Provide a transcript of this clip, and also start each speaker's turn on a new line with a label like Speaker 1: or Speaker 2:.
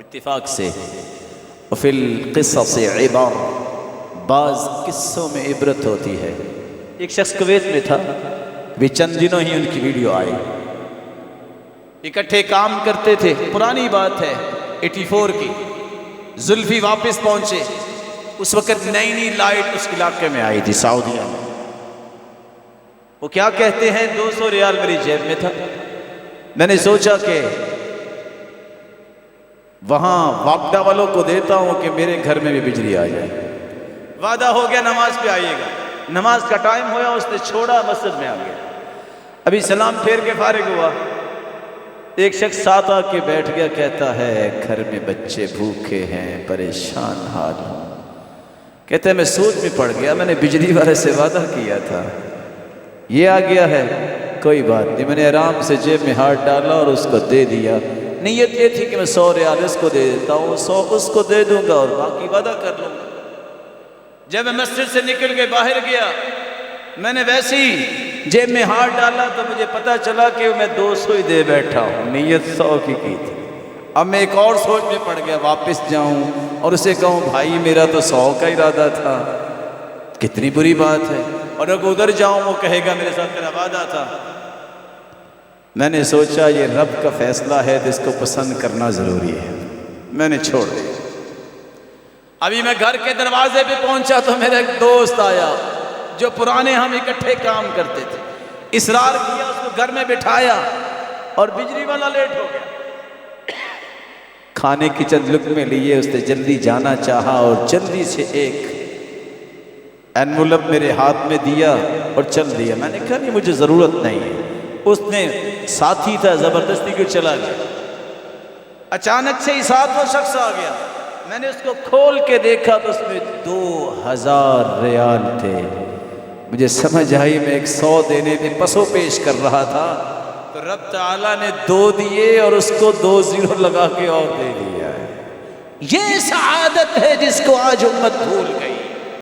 Speaker 1: اتفاق سے وفی القصص عبر، بعض قصوں میں عبرت ہوتی ہے۔ ایک شخص کویت میں تھا، بھی چند دنوں ہی ان کی ویڈیو آئی، اکٹھے کام کرتے تھے، پرانی بات ہے 84 کی۔ زلفی واپس پہنچے، اس وقت نئی نئی لائٹ اس علاقے میں آئی تھی سعودیہ میں۔ وہ کیا کہتے ہیں 200 ریال میری جیب میں تھا، میں نے سوچا کہ وہاں واپڈا والوں کو دیتا ہوں کہ میرے گھر میں بھی بجلی آ جائے۔ وعدہ ہو گیا نماز پہ آئیے گا، نماز کا ٹائم ہوا، اس نے چھوڑا، مسجد میں آ گیا۔ ابھی سلام پھیر کے فارغ ہوا، ایک شخص ساتھ آ کے بیٹھ گیا، کہتا ہے گھر میں بچے بھوکے ہیں، پریشان حال ہوں۔ کہتا ہے میں سوچ میں پڑ گیا، میں نے بجلی والے سے وعدہ کیا تھا، یہ آ گیا ہے، کوئی بات نہیں۔ میں نے آرام سے جیب میں ہاتھ ڈالا اور اس کو دے دیا۔ نیت یہ تھی کہ میں 100 ریال اس کو دے دیتا ہوں، 100 اس کو دے دوں گا اور باقی وعدہ کر لوں گا۔ جب میں مسجد سے نکل کے باہر گیا، میں نے ویسے ہی جیب میں ہاتھ ڈالا تو مجھے پتا چلا کہ میں 200 ہی دے بیٹھا ہوں، نیت 100 کی تھی۔ اب میں ایک اور سوچ میں پڑ گیا، واپس جاؤں اور اسے کہوں بھائی میرا تو 100 کا ارادہ تھا، کتنی بری بات ہے، اور اگر ادھر جاؤں وہ کہے گا میرے ساتھ تیرا وعدہ تھا۔ میں نے سوچا یہ رب کا فیصلہ ہے تو اس کو پسند کرنا ضروری ہے، میں نے چھوڑ دیا۔ ابھی میں گھر کے دروازے پہ پہنچا تو میرا ایک دوست آیا جو پرانے ہم اکٹھے کام کرتے تھے، اصرار کیا، اس کو گھر میں بٹھایا اور بجلی والا لیٹ ہو گیا۔ کھانے کی چند لقمے لیے، اس نے جلدی جانا چاہا اور جلدی سے ایک انویلپ میرے ہاتھ میں دیا اور چل دیا۔ میں نے کہا نہیں مجھے ضرورت نہیں ہے۔ اس نے ساتھی تھا، زبردستی کیوں چلا گیا۔ اچانک سے ہی ساتھ وہ شخص آ گیا، میں نے اس کو کھول کے دیکھا تو اس میں 2000 ریال تھے۔ مجھے سمجھ آئی میں 100 دینے پہ پسو پیش کر رہا تھا تو رب تعالیٰ نے 2 دیے اور اس کو 2 زیرو لگا کے اور دے دیا ہے۔ یہ سعادت ہے جس کو آج امت بھول گئی۔